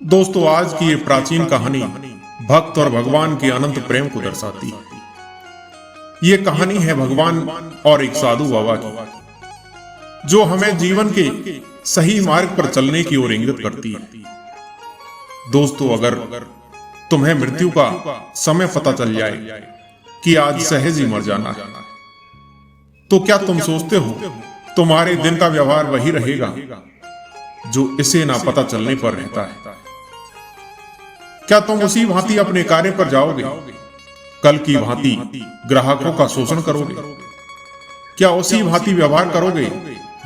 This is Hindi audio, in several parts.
दोस्तों, आज की ये प्राचीन कहानी भक्त और भगवान के अनंत प्रेम को दर्शाती है। ये कहानी है भगवान और एक साधु बाबा की, जो हमें जीवन के सही मार्ग पर चलने की ओर इंगित करती है। दोस्तों, अगर तुम्हें मृत्यु का समय पता चल जाए कि आज सहज ही मर जाना है, तो क्या तुम सोचते हो तुम्हारे दिन का व्यवहार वही रहेगा जो इसे ना पता चलने पर रहता है? क्या तुम उसी भांति अपने कार्य पर जाओगे? कल की भांति ग्राहकों का शोषण करोगे? क्या उसी भांति व्यवहार करोगे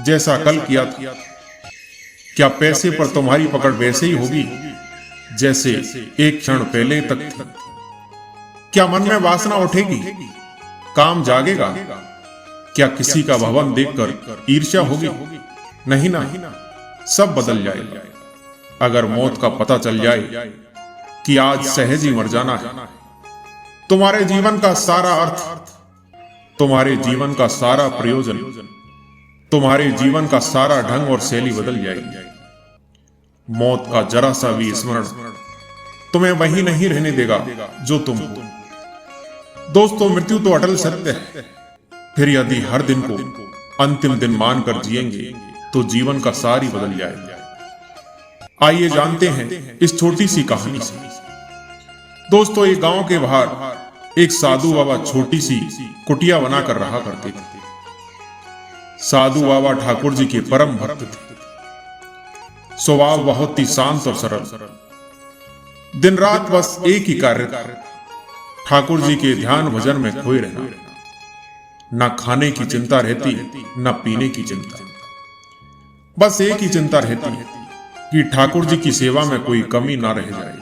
जैसा कल किया था? क्या पैसे पर तुम्हारी पकड़ वैसे ही होगी जैसे एक क्षण पहले तक थी? क्या मन में वासना उठेगी? काम जागेगा? क्या किसी का भवन देखकर ईर्ष्या होगी? नहीं ना, सब बदल जाएगा अगर मौत का पता चल जाए कि आज सहज ही मर जाना है। तुम्हारे जीवन का सारा अर्थ, तुम्हारे जीवन का सारा प्रयोजन, तुम्हारे जीवन का सारा ढंग और शैली बदल जाएगी। मौत का जरा सा भी स्मरण तुम्हें वही नहीं रहने देगा जो तुम हो। दोस्तों, मृत्यु तो अटल सत्य है। फिर यदि हर दिन को अंतिम दिन मानकर जिएंगे तो जीवन का सार ही बदल जाएगा। आइए जानते हैं इस छोटी सी कहानी से। दोस्तों, एक गांव के बाहर एक साधु बाबा छोटी सी कुटिया बनाकर रहा करते थे। साधु बाबा ठाकुर जी के परम भक्त थे। स्वभाव बहुत ही शांत और सरल। दिन रात बस एक ही कार्य था, ठाकुर जी के ध्यान भजन में खोए रहना। न खाने की चिंता रहती, न पीने की चिंता। बस एक ही चिंता रहती कि ठाकुर जी की सेवा में कोई कमी ना रह जाए।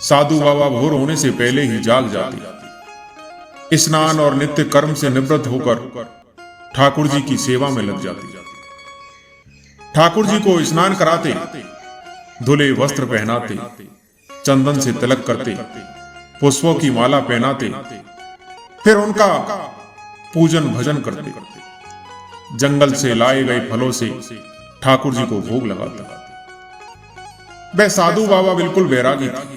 साधु बाबा भोर होने से पहले ही जाग जाते, स्नान और नित्य कर्म से निवृत्त होकर ठाकुर जी की सेवा में लग जाते। ठाकुर जी को स्नान कराते, धुले वस्त्र पहनाते, चंदन से तिलक करते, पुष्पों की माला पहनाते, फिर उनका पूजन भजन करते। जंगल से लाए गए फलों से ठाकुर जी को भोग लगाते। वह साधु बाबा बिल्कुल बैरागी थे।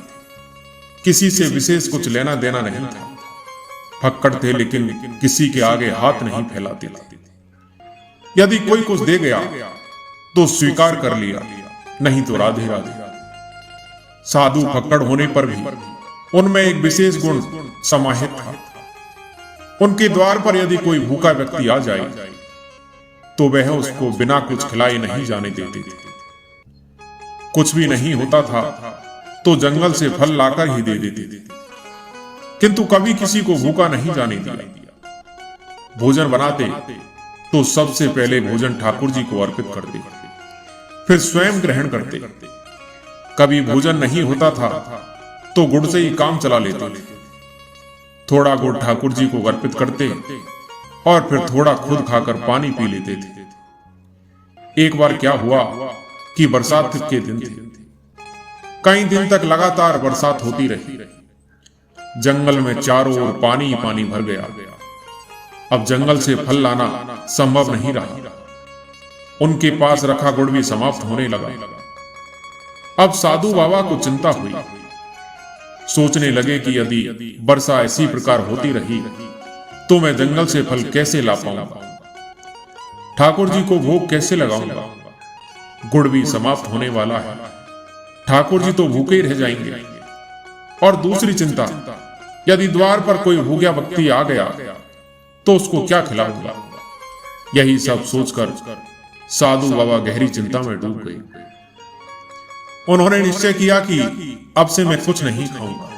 किसी से विशेष कुछ लेना देना नहीं था। फक्कड़ थे, लेकिन किसी के आगे हाथ नहीं फैलाते थे। यदि कोई कुछ दे गया तो स्वीकार कर लिया, नहीं तो राधे राधे। साधु फक्कड़ होने पर भी उनमें एक विशेष गुण समाहित था। उनके द्वार पर यदि कोई भूखा व्यक्ति आ जाए तो वह उसको बिना कुछ खिलाए नहीं जाने देते थे। कुछ भी नहीं होता था तो जंगल से फल लाकर ही दे देते थे, किंतु कभी किसी को भूखा नहीं जाने दिया। भोजन बनाते तो सबसे पहले भोजन ठाकुर जी को अर्पित करते, फिर स्वयं ग्रहण करते। कभी भोजन नहीं होता था तो गुड़ से ही काम चला लेते थे। थोड़ा गुड़ ठाकुर जी को अर्पित करते और फिर थोड़ा खुद खाकर पानी पी लेते थे। एक बार क्या हुआ कि बरसात के दिन थे। कई दिन तक लगातार बरसात होती रही। जंगल में चारों ओर पानी ही पानी भर गया। अब जंगल से फल लाना संभव नहीं रहा। उनके पास रखा गुड़ भी समाप्त होने लगा। अब साधु बाबा को चिंता हुई। सोचने लगे कि यदि वर्षा इसी प्रकार होती रही तो मैं जंगल से फल कैसे ला पाऊंगा, ठाकुर जी को भोग कैसे लगाऊंगा। गुड़ भी समाप्त होने वाला है, ठाकुर जी तो भूखे ही रह जाएंगे। और दूसरी चिंता, यदि द्वार पर कोई भूखा व्यक्ति आ गया तो उसको क्या खिलाऊंगा। यही सब सोचकर साधु बाबा गहरी चिंता में डूब गए। उन्होंने निश्चय किया कि अब से मैं कुछ नहीं खाऊंगा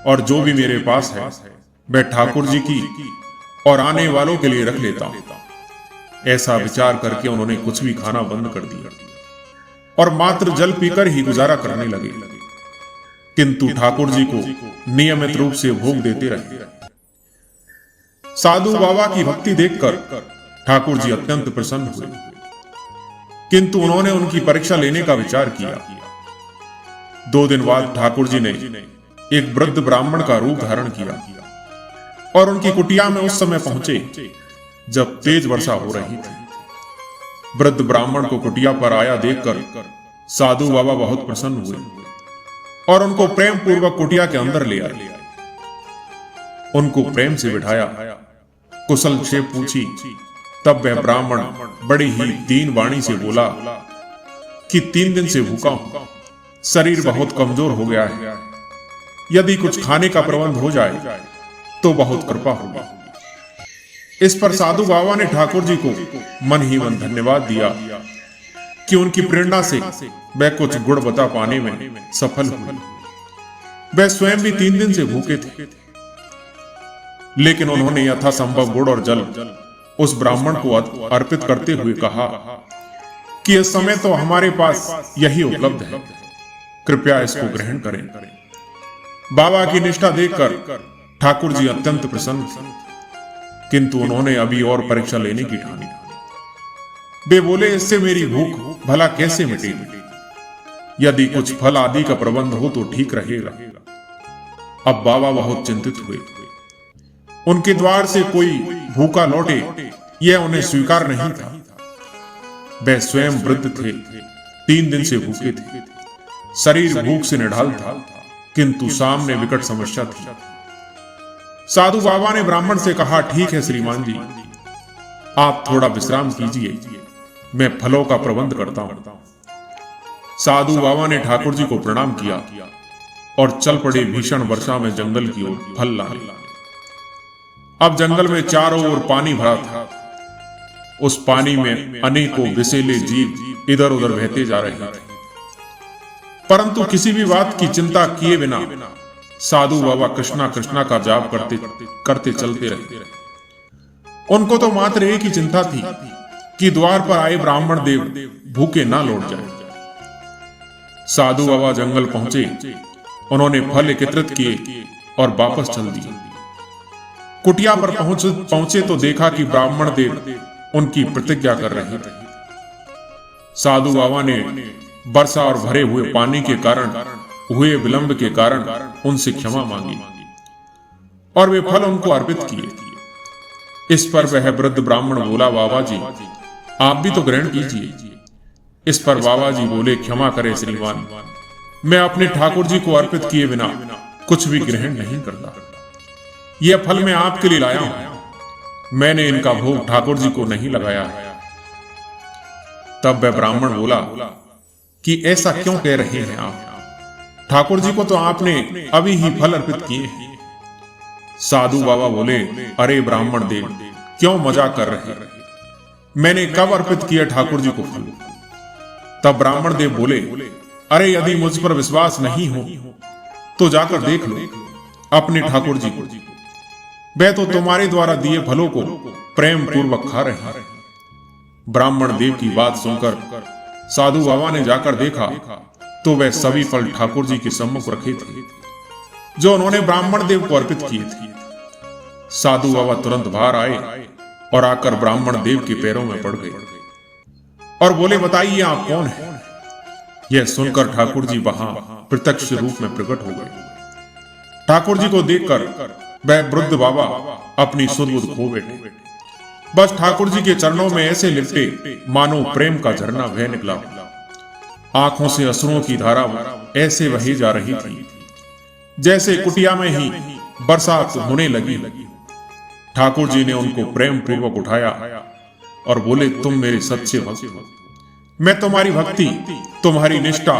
और जो भी मेरे पास है मैं ठाकुर जी की और आने वालों के लिए रख लेता हूं। ऐसा विचार करके उन्होंने कुछ भी खाना बंद कर दिया और मात्र जल पीकर ही गुजारा करने लगे। किंतु ठाकुर जी को नियमित रूप से भोग देते रहे। साधु बाबा की भक्ति देखकर ठाकुर जी अत्यंत प्रसन्न हुए, किंतु उन्होंने उनकी परीक्षा लेने का विचार किया। 2 दिन बाद ठाकुर जी ने एक वृद्ध ब्राह्मण का रूप धारण किया और उनकी कुटिया में उस समय पहुंचे जब तेज वर्षा हो रही थी। वृद्ध ब्राह्मण को कुटिया पर आया देखकर साधु बाबा बहुत प्रसन्न हुए और उनको प्रेम पूर्वक कुटिया के अंदर ले आए। उनको प्रेम से बिठाया, कुशल क्षेप पूछी। तब वह ब्राह्मण बड़ी ही दीन वाणी से बोला कि 3 दिन से भूखा हूं, शरीर बहुत कमजोर हो गया है, यदि कुछ खाने का प्रबंध हो जाए तो बहुत कृपा होगी। इस पर साधु बाबा ने ठाकुर जी को मन ही मन धन्यवाद दिया कि उनकी प्रेरणा से वह कुछ गुड़ बता पाने में सफल हुए। वह स्वयं भी 3 दिन से भूखे थे, लेकिन उन्होंने यथासंभव गुड़ और जल उस ब्राह्मण को अर्पित करते हुए कहा कि इस समय तो हमारे पास यही उपलब्ध है, कृपया इसको ग्रहण करें। बाबा की निष्ठा देखकर ठाकुर जी अत्यंत प्रसन्न थे, किंतु उन्होंने अभी और परीक्षा लेने की ठानी। वे बोले, इससे मेरी भूख भला कैसे मिटेगी? यदि कुछ फल आदि का प्रबंध हो तो ठीक रहेगा। अब बाबा बहुत चिंतित हुए। उनके द्वार से कोई भूखा लौटे यह उन्हें स्वीकार नहीं था। वह स्वयं वृद्ध थे, 3 दिन से भूखे थे, शरीर भूख से निढाल था, किंतु सामने विकट समस्या थी। साधु बाबा ने ब्राह्मण से कहा, ठीक है श्रीमान जी, आप थोड़ा विश्राम कीजिए, मैं फलों का प्रबंध करता हूं। साधु बाबा ने ठाकुर जी को प्रणाम किया और चल पड़े भीषण वर्षा में जंगल की ओर फल लाने। अब जंगल में चारों ओर पानी भरा था। उस पानी में अनेकों विषैले जीव इधर उधर बहते जा रहे थे, परंतु किसी भी बात की चिंता किए बिना साधु बाबा कृष्णा कृष्णा का जाप करते चलते रहे। उनको तो मात्र एक ही चिंता थी कि द्वार पर आए ब्राह्मण देव भूखे ना लौट जाए। साधु बाबा जंगल पहुंचे, उन्होंने फल एकत्रित किए और वापस चल दिए। कुटिया पर पहुंचे तो देखा कि ब्राह्मण देव उनकी प्रतिज्ञा कर रहे थे। साधु बाबा ने वर्षा और भरे हुए पानी के कारण हुए विलंब के कारण उनसे क्षमा मांगी और वे फल उनको अर्पित किए। इस पर वह वृद्ध ब्राह्मण बोला, बाबा जी आप भी तो ग्रहण कीजिए। इस पर बाबा जी बोले, क्षमा करें श्रीमान, मैं अपने ठाकुर जी को अर्पित किए बिना कुछ भी ग्रहण नहीं करता। यह फल मैं आपके लिए लाया हूं, मैंने इनका भोग ठाकुर जी को नहीं लगाया है। तब वह ब्राह्मण बोला कि ऐसा क्यों कह रहे हैं आप? ठाकुर जी को तो आपने अभी ही फल अर्पित किए हैं। साधु बाबा बोले, अरे ब्राह्मण देव, क्यों मजाक कर रहे हैं? मैंने कब अर्पित किया ठाकुर जी को फल? तब ब्राह्मण देव बोले, अरे यदि मुझ पर विश्वास नहीं हो तो जाकर देख लो अपने ठाकुर जी को, वे तो तुम्हारे द्वारा दिए फलों को प्रेम पूर्वक खा रहे हैं। ब्राह्मण देव की बात सुनकर साधु बाबा ने जाकर देखा तो वह सभी फल ठाकुर जी के सम्मुख रखे थे जो उन्होंने ब्राह्मण देव को अर्पित किए थे। साधु बाबा तुरंत बाहर आए और आकर ब्राह्मण देव के पैरों में पड़ गए और बोले, बताइए आप कौन हैं? यह सुनकर ठाकुर जी वहां प्रत्यक्ष रूप में प्रकट हो गए। ठाकुर जी को देखकर वह वृद्ध बाबा अपनी सुध-बुध खो बैठे। बस ठाकुर जी के चरणों में ऐसे लिपटे मानो प्रेम का झरना बह निकला। आंखों से अश्रुओं की धारा ऐसे बही जा रही थी जैसे कुटिया में ही बरसात होने लगी। ठाकुर जी ने उनको प्रेम पूर्वक उठाया और बोले, तुम मेरे सच्चे भक्त हो, मैं तुम्हारी भक्ति, तुम्हारी निष्ठा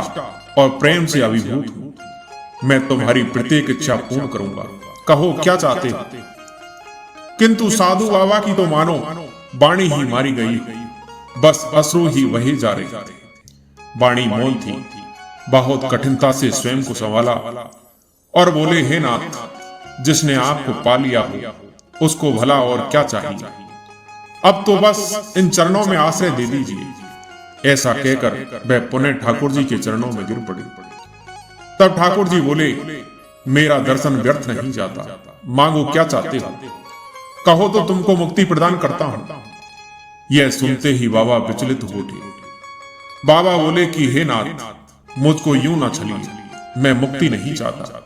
और प्रेम से अभिभूत हूं। मैं तुम्हारी प्रत्येक इच्छा पूर्ण करूंगा, कहो क्या चाहते हो। किंतु साधु बाबा की तो मानो वाणी ही मारी गई, बस अश्रु ही वही जा रहे थे। वाणी मौन थी। बहुत कठिनता से स्वयं को संभाला और बोले, हे नाथ, जिसने आपको पा लिया हो उसको भला और क्या चाहिए। अब तो बस इन चरणों में आश्रय दे दीजिए। ऐसा कहकर वह पुनः ठाकुर जी के चरणों में गिर पड़े। तब ठाकुर जी बोले, मेरा दर्शन व्यर्थ नहीं जाता, मांगो क्या चाहते हो, कहो तो तुमको मुक्ति प्रदान करता हूं। यह सुनते ही बाबा विचलित हो उठे। बाबा बोले कि हे नाथ, मुझको यूं ना छलिए, मैं मुक्ति नहीं चाहता।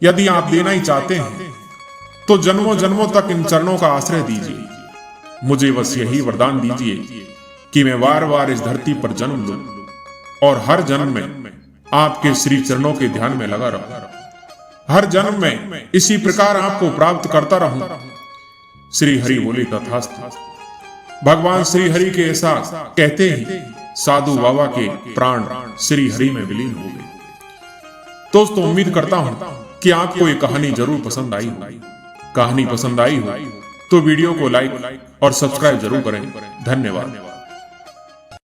यदि आप देना ही चाहते हैं तो जन्मों जन्मों तक इन चरणों का आश्रय दीजिए। मुझे बस यही वरदान दीजिए कि मैं बार बार इस धरती पर जन्म लूं और हर जन्म में आपके श्री चरणों के ध्यान में लगा रहूं। हर जन्म में इसी प्रकार आपको प्राप्त करता रहूं। श्री हरि बोले तथास्तु। भगवान श्री हरि के ऐसा कहते ही साधु बाबा के प्राण श्री हरि में विलीन हो गए। दोस्तों, उम्मीद करता हूं कि आपको ये कहानी जरूर पसंद आई हो। कहानी पसंद आई हो तो वीडियो को लाइक और सब्सक्राइब जरूर करें। धन्यवाद।